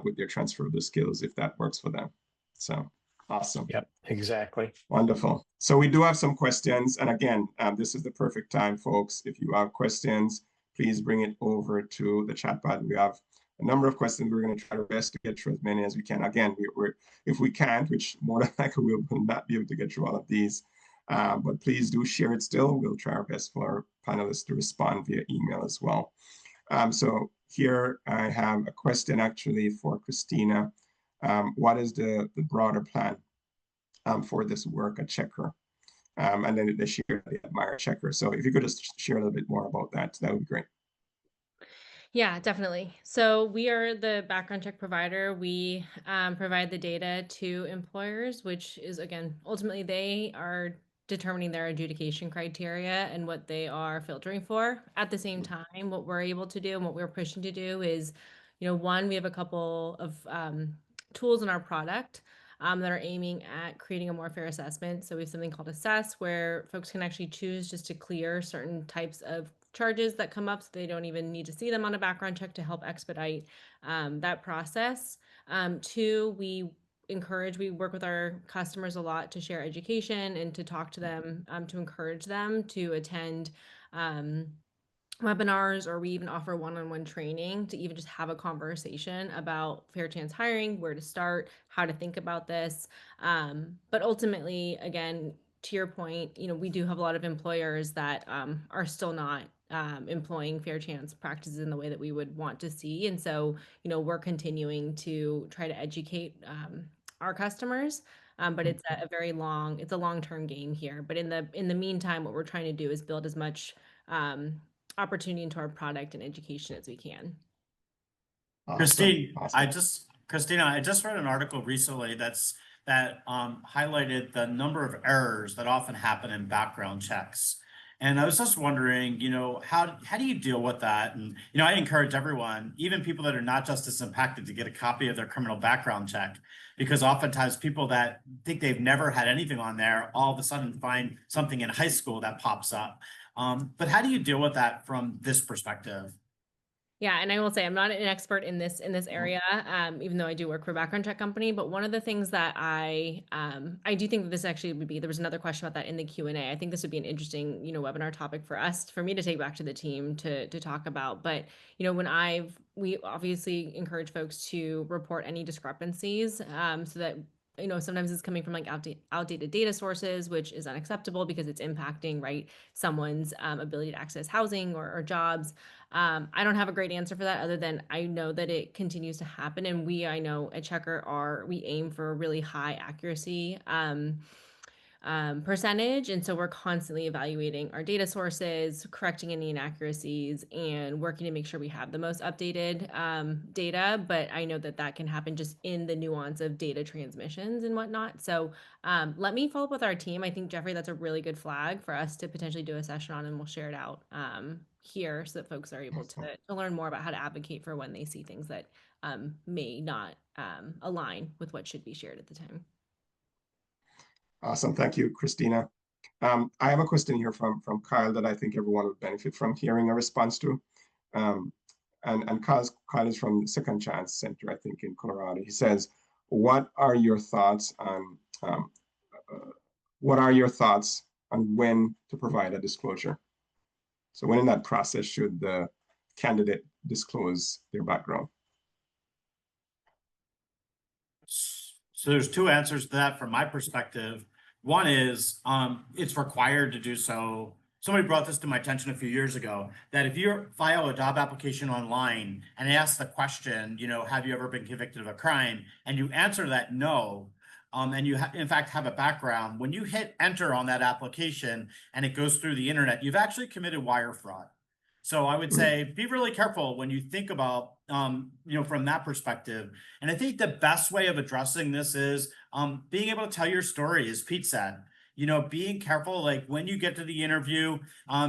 with their transferable skills if that works for them. So, awesome. Yep, exactly. Wonderful. So we do have some questions. And again, this is the perfect time, folks. If you have questions, please bring it over to the chat pod. We have a number of questions. We're going to try our best to get through as many as we can. Again, if we can't, which more than likely we will not be able to get through all of these, but please do share it still. We'll try our best for our panelists to respond via email as well. So here I have a question actually for Christina. What is the broader plan for this work at Checkr? And then they share they admire Checkr. So if you could just share a little bit more about that, that would be great. Yeah, definitely. So we are the background check provider. We provide the data to employers, which is, again, ultimately they are determining their adjudication criteria and what they are filtering for. At the same time, what we're able to do and what we're pushing to do is, one, we have a couple of tools in our product that are aiming at creating a more fair assessment. So we have something called Assess, where folks can actually choose just to clear certain types of charges that come up so they don't even need to see them on a background check to help expedite that process. Two, we work with our customers a lot to share education and to talk to them, to encourage them to attend webinars, or we even offer one-on-one training to even just have a conversation about fair chance hiring, where to start, how to think about this. But ultimately, again, to your point, we do have a lot of employers that are still not employing fair chance practices in the way that we would want to see. And so, we're continuing to try to educate our customers. But it's it's a long-term game here. But in the meantime, what we're trying to do is build as much opportunity into our product and education as we can. Awesome. Christina, I just read an article recently that highlighted the number of errors that often happen in background checks. And I was just wondering, how do you deal with that? And, I encourage everyone, even people that are not justice impacted, to get a copy of their criminal background check, because oftentimes people that think they've never had anything on there all of a sudden find something in high school that pops up. But how do you deal with that from this perspective? Yeah, and I will say I'm not an expert in this area, even though I do work for a background check company. But one of the things that I do think that this actually would be, there was another question about that in the Q&A. I think this would be an interesting, webinar topic for me to take back to the team to talk about. But we obviously encourage folks to report any discrepancies, so that sometimes it's coming from like outdated data sources, which is unacceptable because it's impacting, right, someone's ability to access housing or jobs. I don't have a great answer for that, other than I know that it continues to happen. And I know at Checkr we aim for really high accuracy percentage. And so we're constantly evaluating our data sources, correcting any inaccuracies, and working to make sure we have the most updated data. But I know that that can happen just in the nuance of data transmissions and whatnot. So let me follow up with our team. I think, Jeffrey, that's a really good flag for us to potentially do a session on, and we'll share it out here so that folks are able to learn more about how to advocate for when they see things that may not align with what should be shared at the time. Awesome. Thank you, Christina. I have a question here from Kyle that I think everyone would benefit from hearing a response to. Kyle is from Second Chance Center, I think, in Colorado. He says, what are your thoughts on when to provide a disclosure? So when in that process should the candidate disclose their background? So there's two answers to that from my perspective. One is it's required to do so. Somebody brought this to my attention a few years ago, that if you file a job application online and ask the question, have you ever been convicted of a crime? And you answer that no, and you in fact have a background, when you hit enter on that application and it goes through the internet, you've actually committed wire fraud. So I would say be really careful when you think about, from that perspective. And I think the best way of addressing this is being able to tell your story, as Pete said. Being careful, like when you get to the interview,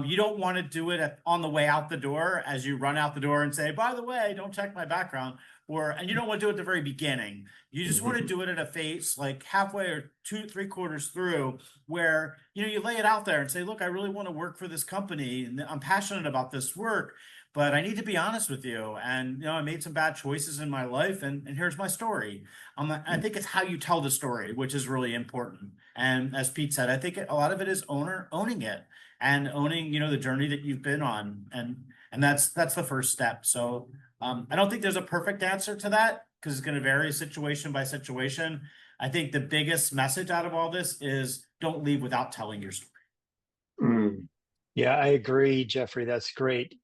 you don't want to do it on the way out the door as you run out the door and say, by the way, don't check my background. And you don't want to do it at the very beginning. You just want to do it at a phase, like halfway or 2-3/4 through, where, you lay it out there and say, look, I really want to work for this company and I'm passionate about this work, but I need to be honest with you. And, I made some bad choices in my life and here's my story. I think it's how you tell the story, which is really important. And as Pete said, I think a lot of it is owning it and owning, the journey that you've been on. And that's the first step. So I don't think there's a perfect answer to that because it's going to vary situation by situation. I think the biggest message out of all this is don't leave without telling your story. Yeah, I agree, Jeffrey. That's great.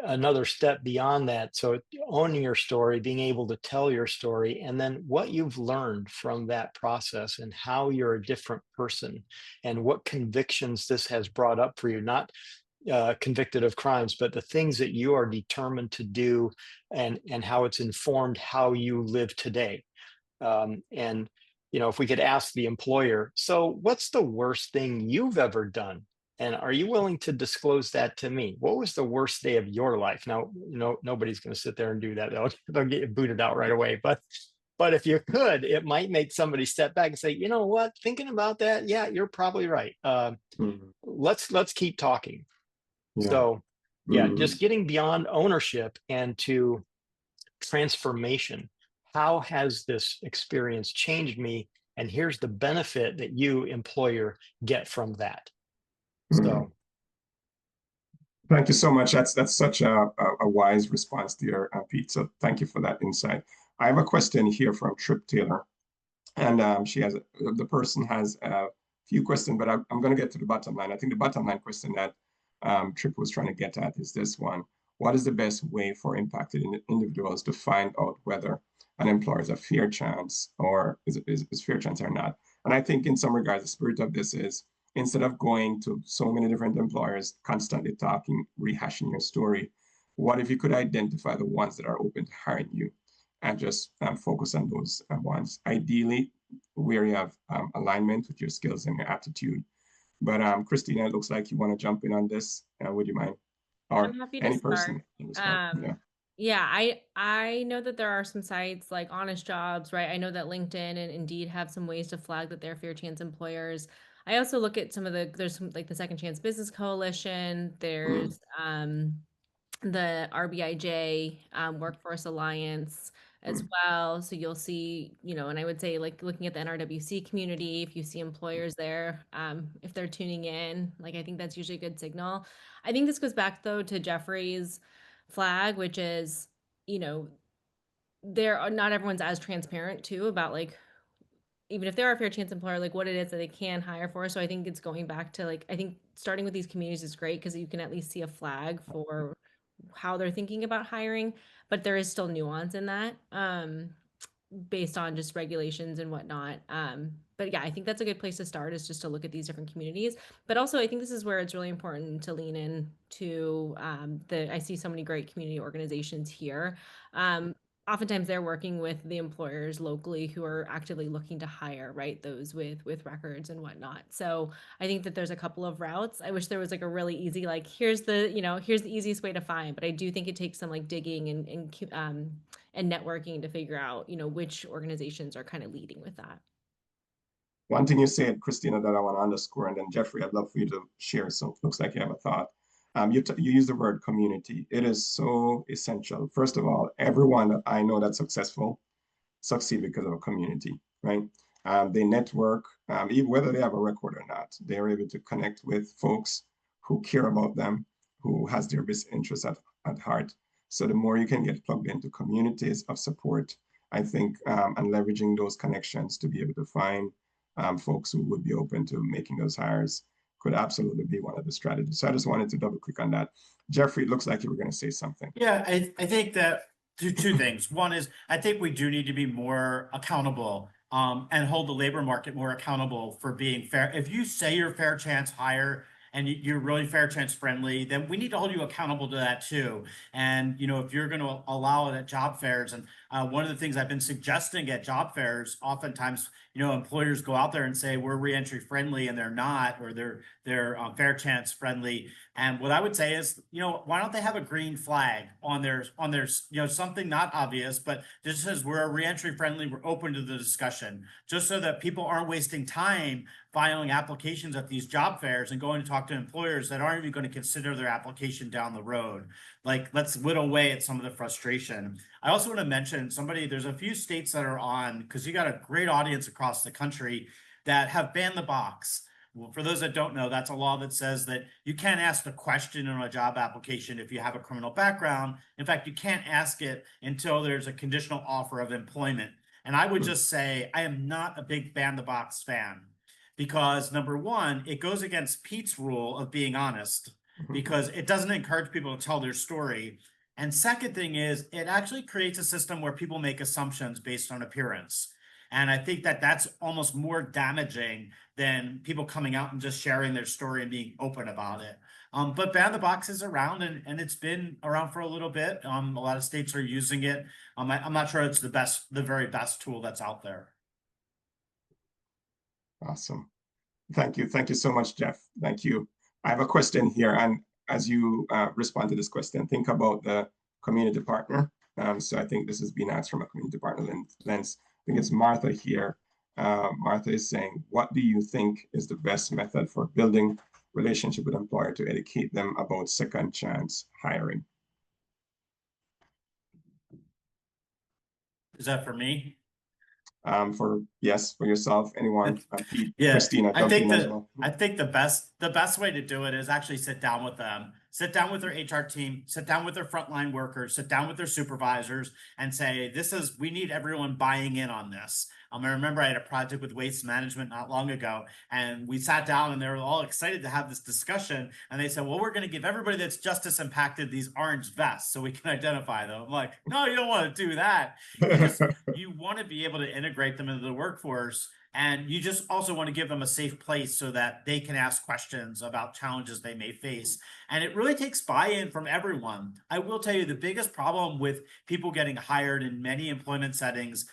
Another step beyond that. So owning your story, being able to tell your story, and then what you've learned from that process and how you're a different person and what convictions this has brought up for you, not convicted of crimes, but the things that you are determined to do and how it's informed how you live today. And, if we could ask the employer, so what's the worst thing you've ever done? And are you willing to disclose that to me? What was the worst day of your life? Now, nobody's going to sit there and do that. They'll get you booted out right away. But if you could, it might make somebody step back and say, you know what, thinking about that, yeah, you're probably right. Let's keep talking. Yeah. So yeah, just getting beyond ownership and to transformation. How has this experience changed me? And here's the benefit that you, employer, get from that. So thank you so much. That's such a wise response there, Pete. So thank you for that insight. I have a question here from Trip Taylor, and the person has a few questions, but I'm going to get to the bottom line. I think the bottom line question that Trip was trying to get at is this one: what is the best way for impacted individuals to find out whether an employer is a fair chance or is fair chance or not? And I think in some regards, the spirit of this is, instead of going to so many different employers, constantly talking, rehashing your story, what if you could identify the ones that are open to hiring you and just focus on those ones, ideally where you have alignment with your skills and your attitude. But Christina, it looks like you want to jump in on this. Would you mind? Or I'm happy to any start. person. Yeah, I know that there are some sites like Honest Jobs, right? I know that LinkedIn and Indeed have some ways to flag that they're fair chance employers. I also look at there's some like the Second Chance Business Coalition. There's the RBIJ Workforce Alliance as well. So you'll see, and I would say like looking at the NRWC community, if you see employers there, if they're tuning in, like I think that's usually a good signal. I think this goes back though to Jeffrey's flag, which is, not everyone's as transparent too about like, even if they're a fair chance employer, like what it is that they can hire for. So I think it's going back to like, I think starting with these communities is great because you can at least see a flag for how they're thinking about hiring, but there is still nuance in that based on just regulations and whatnot. But yeah, I think that's a good place to start, is just to look at these different communities. But also, I think this is where it's really important to lean in to I see so many great community organizations here. Oftentimes they're working with the employers locally who are actively looking to hire, right? Those with records and whatnot. So I think that there's a couple of routes. I wish there was like a really easy, like, here's the easiest way to find, but I do think it takes some like digging and networking to figure out, which organizations are kind of leading with that. One thing you said, Christina, that I want to underscore, and then Jeffrey, I'd love for you to share. So it looks like you have a thought. You use the word community. It is so essential. First of all, everyone that I know that's succeed because of a community, right? They network, even whether they have a record or not, they're able to connect with folks who care about them, who has their best interests at heart. So the more you can get plugged into communities of support, I think, and leveraging those connections to be able to find folks who would be open to making those hires could absolutely be one of the strategies. So I just wanted to double click on that. Jeffrey, it looks like you were going to say something. Yeah, I think that two things. One is, I think we do need to be more accountable and hold the labor market more accountable for being fair. If you say you're fair chance hire and you're really fair chance friendly, then we need to hold you accountable to that too. And if you're going to allow it at job fairs, and one of the things I've been suggesting at job fairs, oftentimes employers go out there and say we're reentry friendly, and they're not, or they're fair chance friendly. And what I would say is, why don't they have a green flag on their something not obvious, but just says we're reentry friendly, we're open to the discussion, just so that people aren't wasting time filing applications at these job fairs and going to talk to employers that aren't even going to consider their application down the road. Like, let's whittle away at some of the frustration. I also want to mention there's a few states that are on, because you got a great audience across the country, that have banned the box. Well, for those that don't know, that's a law that says that you can't ask the question on a job application if you have a criminal background. In fact, you can't ask it until there's a conditional offer of employment. And I would just say I am not a big ban the box fan, because number one, it goes against Pete's rule of being honest, because it doesn't encourage people to tell their story. And second thing is, it actually creates a system where people make assumptions based on appearance. And I think that that's almost more damaging than people coming out and just sharing their story and being open about it. But ban the box is around, and it's been around for a little bit. A lot of states are using it. I'm not sure it's the very best tool that's out there. Awesome. Thank you. Thank you so much, Jeff. Thank you. I have a question here. And as you respond to this question, think about the community partner. So I think this has been asked from a community partner lens. I think it's Martha here. Martha is saying, what do you think is the best method for building relationship with employer to educate them about second chance hiring? Is that for me? For yourself, anyone, Pete, Yeah, Christina, I think as well. I think the best way to do it is actually sit down with them, sit down with their HR team, sit down with their frontline workers, sit down with their supervisors, and say, we need everyone buying in on this. I remember I had a project with waste management not long ago, and we sat down and they were all excited to have this discussion. And they said, well, we're going to give everybody that's justice impacted these orange vests so we can identify them. I'm like, no, you don't want to do that. You want to be able to integrate them into the workforce. And you just also want to give them a safe place so that they can ask questions about challenges they may face. And it really takes buy-in from everyone. I will tell you, the biggest problem with people getting hired in many employment settings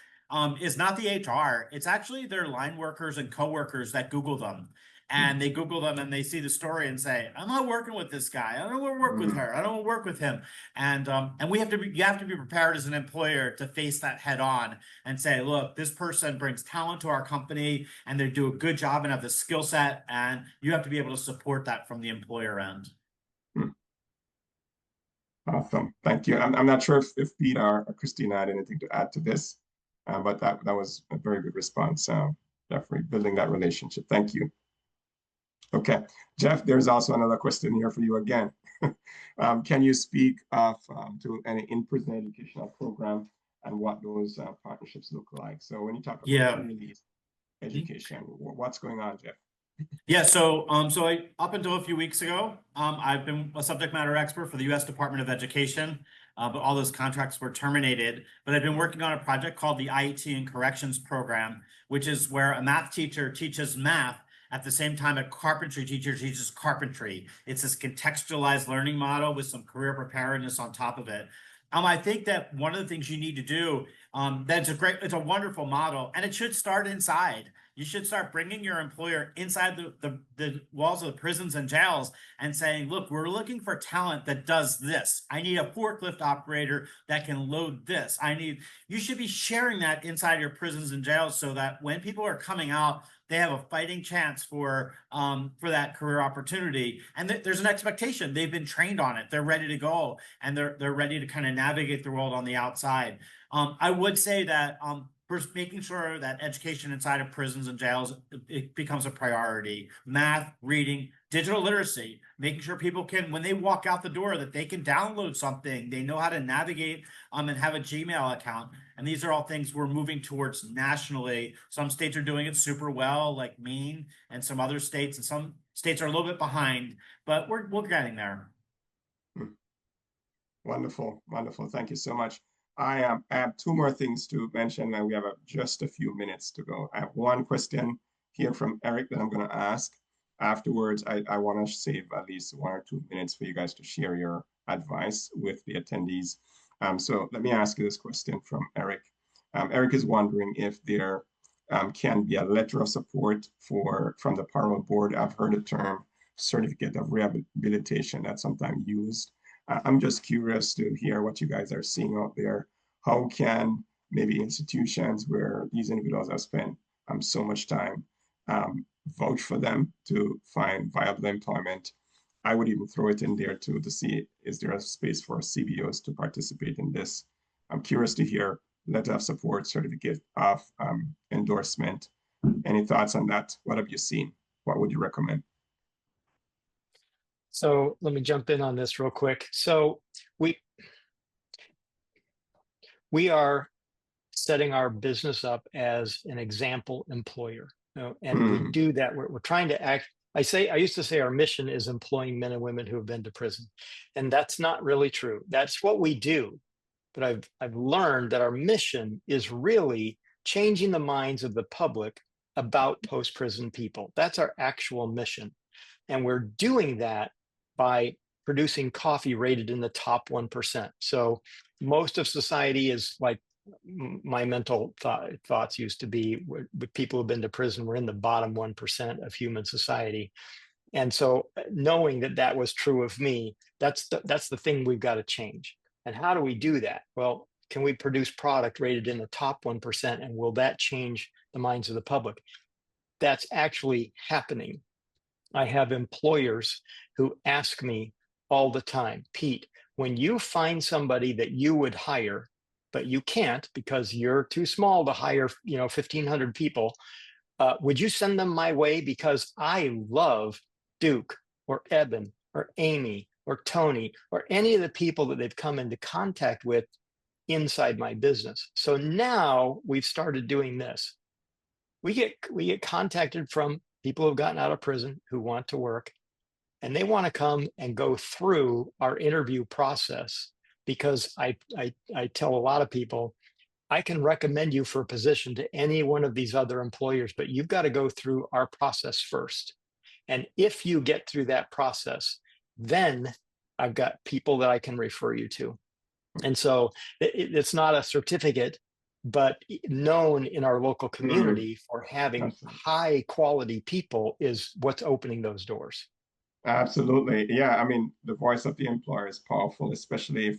is not the HR. It's actually their line workers and coworkers that Google them. And they Google them and they see the story and say, I'm not working with this guy. I don't want to work with her. I don't want to work with him. And you have to be prepared as an employer to face that head on and say, look, this person brings talent to our company and they do a good job and have the skill set. And you have to be able to support that from the employer end. Awesome. Thank you. I'm not sure if Pete or Christina had anything to add to this, but that was a very good response. Definitely building that relationship. Thank you. Okay, Jeff, there's also another question here for you again. Can you speak to any in-prison educational program and what those partnerships look like? So when you talk about release education, what's going on, Jeff? Yeah, so up until a few weeks ago, I've been a subject matter expert for the U.S. Department of Education. but all those contracts were terminated. But I've been working on a project called the IET and Corrections Program, which is where a math teacher teaches math at the same time a carpentry teacher teaches carpentry. It's this contextualized learning model with some career preparedness on top of it. I think that one of the things you need to do, it's a wonderful model, and it should start inside. You should start bringing your employer inside the walls of the prisons and jails and saying, look, we're looking for talent that does this. I need a forklift operator that can load this. You should be sharing that inside your prisons and jails so that when people are coming out, they have a fighting chance for that career opportunity. And there's an expectation. They've been trained on it. They're ready to go, and they're ready to kind of navigate the world on the outside. I would say that first, making sure that education inside of prisons and jails, it becomes a priority. Math, reading, digital literacy, making sure people can, when they walk out the door, that they can download something, they know how to navigate and have a Gmail account. And these are all things we're moving towards nationally. Some states are doing it super well, like Maine, and some other states, and some states are a little bit behind, but we're getting there. Wonderful, wonderful. Thank you so much. I have two more things to mention, and we have just a few minutes to go. I have one question here from Eric that I'm going to ask. Afterwards, I want to save at least 1 or 2 minutes for you guys to share your advice with the attendees. So let me ask you this question from Eric. Eric is wondering if there can be a letter of support from the Parliament Board. I've heard the term certificate of rehabilitation that's sometimes used. I'm just curious to hear what you guys are seeing out there. How can maybe institutions where these individuals have spent so much time vouch for them to find viable employment? I would even throw it in there too to see, is there a space for CBOs to participate in this? I'm curious to hear letter of support, certificate of endorsement. Any thoughts on that? What have you seen? What would you recommend? So let me jump in on this real quick. So we are setting our business up as an example employer, and we do that. We're trying to act. I used to say our mission is employing men and women who have been to prison, and that's not really true. That's what we do, but I've learned that our mission is really changing the minds of the public about post-prison people. That's our actual mission, and we're doing that by producing coffee rated in the top 1%. So most of society is like, my mental thoughts used to be, with people who've been to prison, we're in the bottom 1% of human society. And so knowing that that was true of me, that's the thing we've got to change. And how do we do that? Well, can we produce product rated in the top 1%, and will that change the minds of the public? That's actually happening. I have employers who ask me all the time, Pete, when you find somebody that you would hire, but you can't because you're too small to hire, 1,500 people, would you send them my way? Because I love Duke or Eben or Amy or Tony or any of the people that they've come into contact with inside my business. So now we've started doing this. We get contacted from people who've gotten out of prison who want to work, and they want to come and go through our interview process, because I tell a lot of people, I can recommend you for a position to any one of these other employers, but you've got to go through our process first. And if you get through that process, then I've got people that I can refer you to. And so it's not a certificate, but known in our local community for having high quality people is what's opening those doors. Absolutely. Yeah. I mean, the voice of the employer is powerful, especially if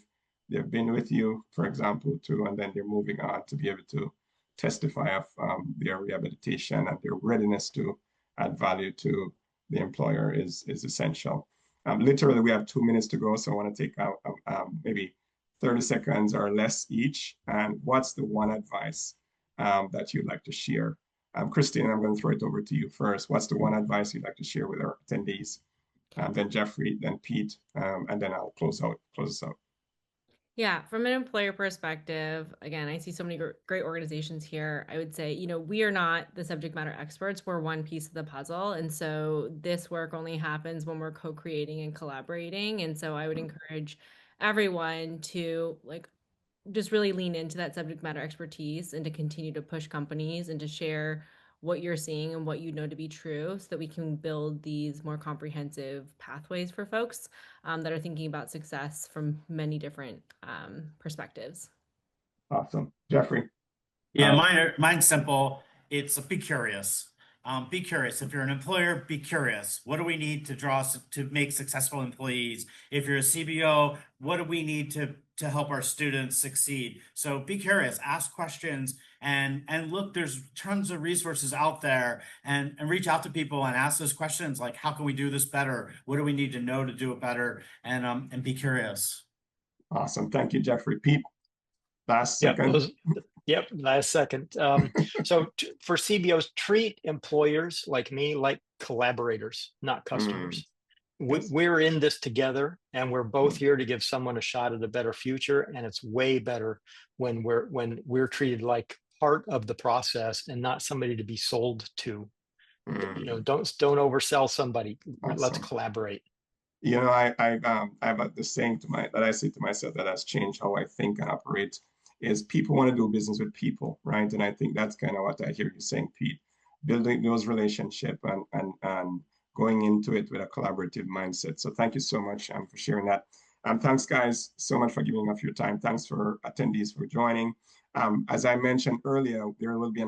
they've been with you, for example, too, and then they're moving on to be able to testify of their rehabilitation and their readiness to add value to the employer is essential. Literally, we have 2 minutes to go, so I want to take out maybe 30 seconds or less each. And what's the one advice that you'd like to share? Christine, I'm going to throw it over to you first. What's the one advice you'd like to share with our attendees? Then Jeffrey, then Pete, and then I'll close us out. Yeah, from an employer perspective, again, I see so many great organizations here. I would say, we are not the subject matter experts. We're one piece of the puzzle. And so this work only happens when we're co-creating and collaborating. And so I would encourage everyone to like just really lean into that subject matter expertise and to continue to push companies and to share what you're seeing and what you know to be true so that we can build these more comprehensive pathways for folks that are thinking about success from many different perspectives. Awesome. Jeffrey. Yeah, mine's simple. It's be curious. Be curious. If you're an employer, be curious. What do we need to to make successful employees? If you're a CBO, what do we need to help our students succeed? So be curious, ask questions, and look, there's tons of resources out there, and reach out to people and ask those questions like, how can we do this better? What do we need to know to do it better? And be curious. Awesome. Thank you, Jeffrey. Pete, last second. Yep, last second. So for CBOs, treat employers like me like collaborators, not customers. Yes. We're in this together, and we're both here to give someone a shot at a better future. And it's way better when we're treated like part of the process and not somebody to be sold to. You know, don't oversell somebody. Awesome. Let's collaborate. You know, I have the saying that I say to myself that has changed how I think and operate is people want to do business with people, right? And I think that's kind of what I hear you saying, Pete, building those relationships and going into it with a collaborative mindset. So thank you so much for sharing that. Thanks, guys, so much for giving up your time. Thanks for attendees for joining. As I mentioned earlier, there will be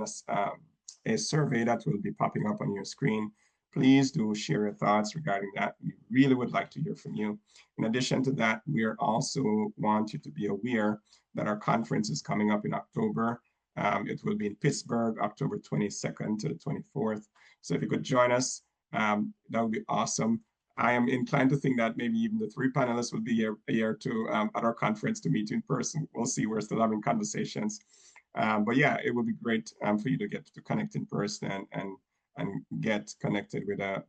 a survey that will be popping up on your screen. Please do share your thoughts regarding that. We really would like to hear from you. In addition to that, we are also want you to be aware that our conference is coming up in October. It will be in Pittsburgh, October 22nd to the 24th. So if you could join us, that would be awesome. I am inclined to think that maybe even the 3 panelists will be here to at our conference to meet you in person. We'll see. We're still having conversations. But yeah, it would be great for you to get to connect in person and get connected with a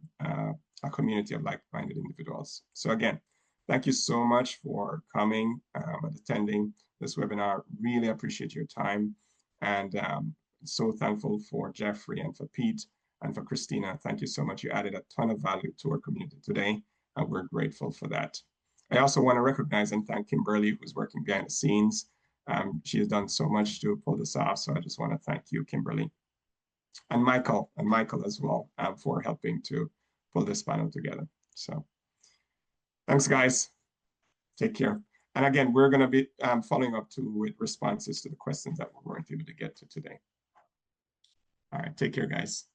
community of like-minded individuals. So again, thank you so much for coming and attending this webinar. Really appreciate your time. And so thankful for Jeffrey and for Pete and for Christina. Thank you so much. You added a ton of value to our community today, and we're grateful for that. I also want to recognize and thank Kimberly, who's working behind the scenes. She has done so much to pull this off. So I just want to thank you, Kimberly. And Michael as well for helping to pull this panel together. So thanks, guys. Take care. And again, we're going to be following up with responses to the questions that we weren't able to get to today. All right, take care, guys.